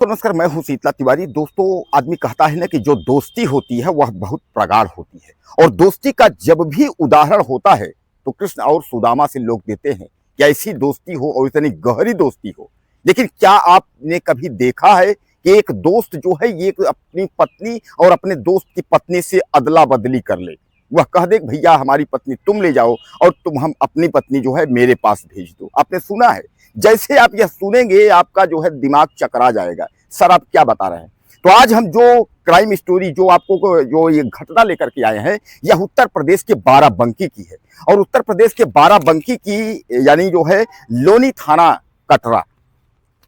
तो नमस्कार, मैं हूं शीतला तिवारी। दोस्तों, आदमी कहता है ना कि जो दोस्ती होती है वह बहुत प्रगाढ़ होती है, और दोस्ती का जब भी उदाहरण होता है तो कृष्ण और सुदामा से लोग देते हैं कि ऐसी दोस्ती हो और इतनी गहरी दोस्ती हो। लेकिन क्या आपने कभी देखा है कि एक दोस्त जो है ये अपनी पत्नी और अपने दोस्त की पत्नी से अदला बदली कर ले? वह कह दे भैया हमारी पत्नी तुम ले जाओ और हम अपनी पत्नी जो है मेरे पास भेज दो। आपने सुना है? जैसे आप यह सुनेंगे आपका जो है दिमाग चकरा जाएगा, सर आप क्या बता रहे हैं। तो आज हम जो क्राइम स्टोरी जो आपको जो ये घटना लेकर के आए हैं, यह उत्तर प्रदेश के बाराबंकी की है। और उत्तर प्रदेश के बाराबंकी की यानी जो है लोनी थाना कटरा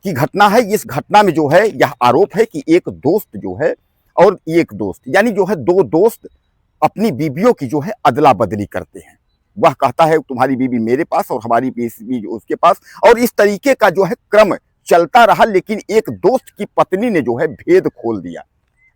की घटना है। इस घटना में जो है यह आरोप है कि एक दोस्त जो है और एक दोस्त यानी जो है दो दोस्त अपनी बीवियों की जो है अदला बदली करते हैं। वह कहता है तुम्हारी बीवी मेरे पास और हमारी बीवी उसके पास, और इस तरीके का जो है क्रम चलता रहा। लेकिन एक दोस्त की पत्नी ने जो है भेद खोल दिया।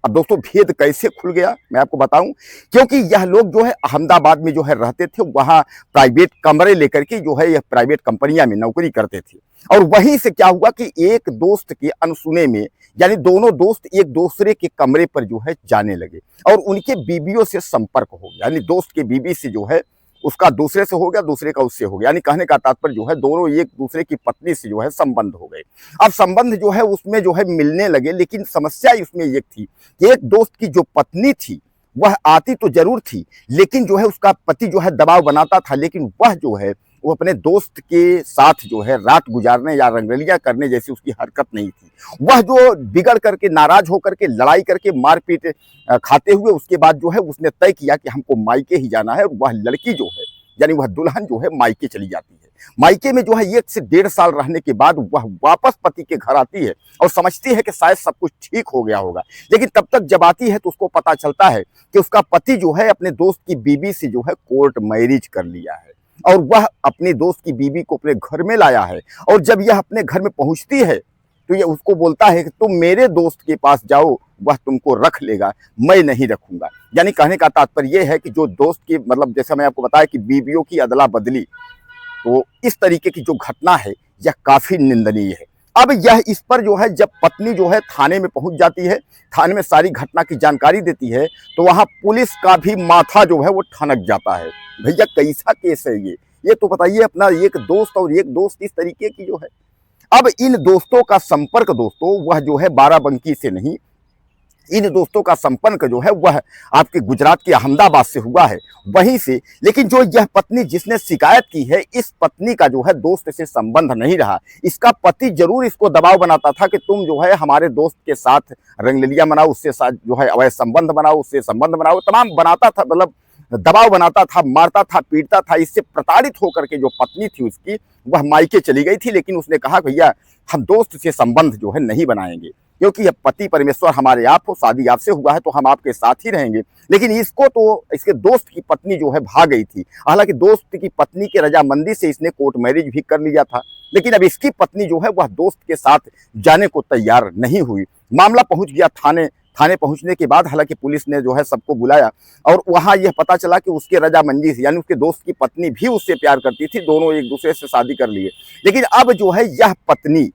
अब दोस्तों, भेद कैसे खुल गया मैं आपको बताऊं, क्योंकि यह लोग जो है अहमदाबाद में जो है रहते थे, वहां प्राइवेट कमरे लेकर के जो है यह प्राइवेट कंपनियां में नौकरी करते थे। और वहीं से क्या हुआ कि एक दोस्त के अनसुने में यानी दोनों दोस्त एक दूसरे के कमरे पर जो है जाने लगे और उनके बीवियों से संपर्क हो गया। यानी दोस्त के बीवी से जो है उसका दूसरे से हो गया, दूसरे का उससे हो गया। यानी कहने का तात्पर्य जो है दोनों एक दूसरे की पत्नी से जो है संबंध हो गए। अब संबंध जो है उसमें जो है मिलने लगे। लेकिन समस्या इसमें एक थी कि एक दोस्त की जो पत्नी थी वह आती तो जरूर थी, लेकिन जो है उसका पति जो है दबाव बनाता था। लेकिन वह जो है वो अपने दोस्त के साथ जो है रात गुजारने या रंगरलियां करने जैसी उसकी हरकत नहीं थी। वह जो बिगड़ करके नाराज होकर के लड़ाई करके मारपीट खाते हुए उसके बाद जो है उसने तय किया कि हमको मायके ही जाना है। और वह लड़की जो है यानी वह दुल्हन जो है मायके चली जाती है। मायके में जो है 1 से 1.5 साल रहने के बाद वह वापस पति के घर आती है और समझती है कि शायद सब कुछ ठीक हो गया होगा। लेकिन तब तक जब आती है तो उसको पता चलता है कि उसका पति जो है अपने दोस्त की बीवी से जो है कोर्ट मैरिज कर लिया है और वह अपने दोस्त की बीवी को अपने घर में लाया है। और जब यह अपने घर में पहुंचती है तो ये उसको बोलता है कि तुम मेरे दोस्त के पास जाओ, वह तुमको रख लेगा, मैं नहीं रखूंगा। यानी कहने का तात्पर्य यह है कि जो दोस्त की मतलब जैसा मैं आपको बताया कि बीवियों की अदला बदली, तो इस तरीके की जो घटना है यह काफी निंदनीय है। अब यह इस पर जो है जब पत्नी जो है थाने में पहुंच जाती है, थाने में सारी घटना की जानकारी देती है, तो वहां पुलिस का भी माथा जो है वो ठनक जाता है। भैया कैसा केस है ये तो बताइए। अपना एक दोस्त और एक दोस्त इस तरीके की जो है। अब इन दोस्तों का संपर्क दोस्तों वह जो है बाराबंकी से नहीं, इन दोस्तों का संपर्क जो है वह आपके गुजरात के अहमदाबाद से हुआ है, वहीं से। लेकिन जो यह पत्नी जिसने शिकायत की है, इस पत्नी का जो है दोस्त से संबंध नहीं रहा। इसका पति जरूर इसको दबाव बनाता था कि तुम जो है हमारे दोस्त के साथ रंगलियां बनाओ, उससे साथ जो है अवैध संबंध बनाओ, उससे संबंध बनाओ, तमाम बनाता था, मतलब दबाव बनाता था, मारता था, पीटता था। इससे प्रताड़ित होकर के जो पत्नी थी उसकी वह मायके चली गई थी। लेकिन उसने कहा भैया हम दोस्त से संबंध जो है नहीं बनाएंगे, क्योंकि यह पति परमेश्वर हमारे आप हो, शादी आपसे हुआ है तो हम आपके साथ ही रहेंगे। लेकिन इसको तो इसके दोस्त की पत्नी जो है भाग गई थी। हालांकि दोस्त की पत्नी के रजामंदी से इसने कोर्ट मैरिज भी कर लिया था, लेकिन अब इसकी पत्नी जो है वह दोस्त के साथ जाने को तैयार नहीं हुई। मामला पहुंच गया थाने। थाने पहुंचने के बाद हालांकि पुलिस ने जो है सबको बुलाया और वहां यह पता चला कि उसके रजामंदी से यानी उसके दोस्त की पत्नी भी उससे प्यार करती थी, दोनों एक दूसरे से शादी कर लिए। लेकिन अब जो है यह पत्नी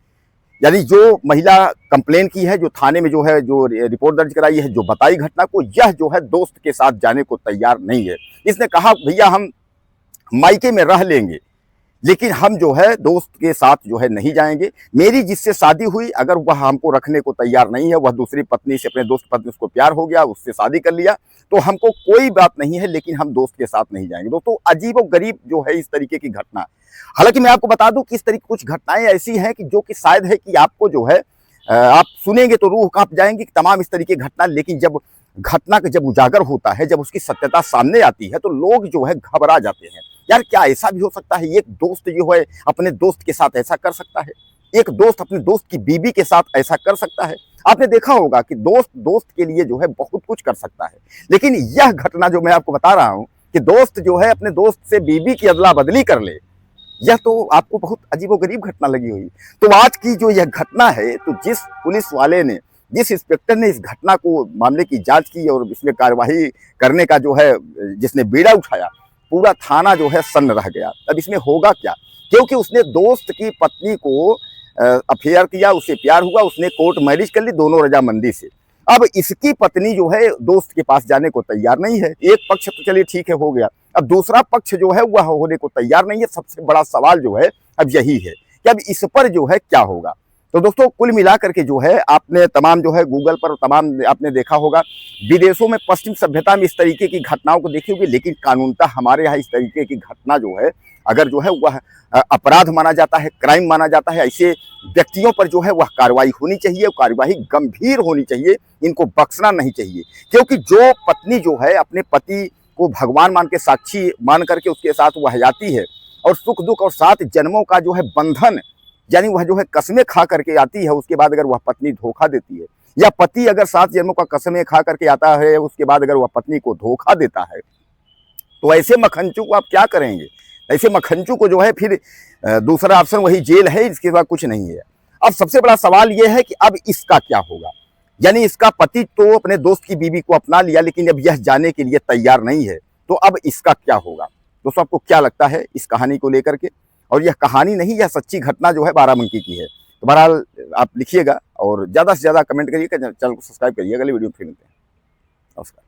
यानी जो महिला कंप्लेन की है, जो थाने में जो है जो रिपोर्ट दर्ज कराई है, जो बताई घटना को, यह जो है दोस्त के साथ जाने को तैयार नहीं है। इसने कहा भैया हम मायके में रह लेंगे, लेकिन हम जो है दोस्त के साथ जो है नहीं जाएंगे। मेरी जिससे शादी हुई अगर वह हमको रखने को तैयार नहीं है, वह दूसरी पत्नी से, अपने दोस्त पत्नी उसको प्यार हो गया, उससे शादी कर लिया, तो हमको कोई बात नहीं है, लेकिन हम दोस्त के साथ नहीं जाएंगे। दोस्तों अजीबोगरीब जो है इस तरीके की घटना। हालांकि मैं आपको बता दूं कि इस तरीके कुछ घटनाएं ऐसी हैं कि जो कि शायद है कि आपको जो है आप सुनेंगे तो रूह कांप जाएंगी कि तमाम इस तरीके की घटना। लेकिन जब घटना का जब उजागर होता है, जब उसकी सत्यता सामने आती है, तो लोग जो है घबरा जाते हैं। यार क्या ऐसा भी हो सकता है? एक दोस्त जो है अपने दोस्त के साथ ऐसा कर सकता है? एक दोस्त अपने दोस्त की बीवी के साथ ऐसा कर सकता है? आपने देखा होगा कि दोस्त दोस्त के लिए जो है बहुत कुछ कर सकता है। लेकिन यह घटना जो मैं आपको बता रहा हूं कि दोस्त जो है अपने दोस्त से बीवी की अदला बदली कर ले, यह तो आपको बहुत अजीबोगरीब घटना लगी हुई। तो आज की जो यह घटना है, तो जिस पुलिस वाले ने, जिस इंस्पेक्टर ने इस घटना को मामले की जांच की और इसमें कार्यवाही करने का जो है जिसने बीड़ा उठाया, पूरा थाना जो है सन्न रह गया। अब इसमें होगा क्या? क्योंकि उसने दोस्त की पत्नी को अफेयर किया, उससे प्यार हुआ, उसने कोर्ट मैरिज कर ली दोनों रजामंदी से। अब इसकी पत्नी जो है दोस्त के पास जाने को तैयार नहीं है। एक पक्ष तो चलिए ठीक है, हो गया, अब दूसरा पक्ष जो है वह होने को तैयार नहीं है। सबसे बड़ा सवाल जो है अब यही है कि अब इस पर जो है क्या होगा। तो दोस्तों कुल मिलाकर के जो है आपने तमाम जो है गूगल पर तमाम आपने देखा होगा, विदेशों में पश्चिम सभ्यता में इस तरीके की घटनाओं को देखी होगी, लेकिन कानूनतः हमारे यहाँ इस तरीके की घटना जो है अगर जो है वह अपराध माना जाता है, क्राइम माना जाता है, ऐसे व्यक्तियों पर जो है वह कार्रवाई होनी चाहिए, कार्यवाही गंभीर होनी चाहिए, इनको बख्शना नहीं चाहिए। क्योंकि जो पत्नी जो है अपने पति को भगवान मान के, साक्षी मान करके उसके साथ वह जाती है और सुख दुख और 7 जन्मों का जो है बंधन, यानी वह जो है कस्में खा करके आती है, उसके बाद अगर वह पत्नी धोखा देती है, या पति अगर 7 जन्मों का कस्में खा करके आता है, उसके बाद अगर वह पत्नी को धोखा देता है, तो ऐसे मखंचू को आप क्या करेंगे? ऐसे मखंचू को जो है फिर दूसरा ऑप्शन वही जेल है, इसके बाद कुछ नहीं है। अब सबसे बड़ा सवाल यह है कि अब इसका क्या होगा। यानी इसका पति तो अपने दोस्त की बीवी को अपना लिया, लेकिन अब यह जाने के लिए तैयार नहीं है, तो अब इसका क्या होगा? दोस्तों आपको क्या लगता है इस कहानी को लेकर के? और यह कहानी नहीं, यह सच्ची घटना जो है बाराबंकी की है। तो बहरहाल आप लिखिएगा और ज़्यादा से ज़्यादा कमेंट करिएगा, चैनल को सब्सक्राइब करिएगा। अगले वीडियो में फिर मिलते हैं। नमस्कार।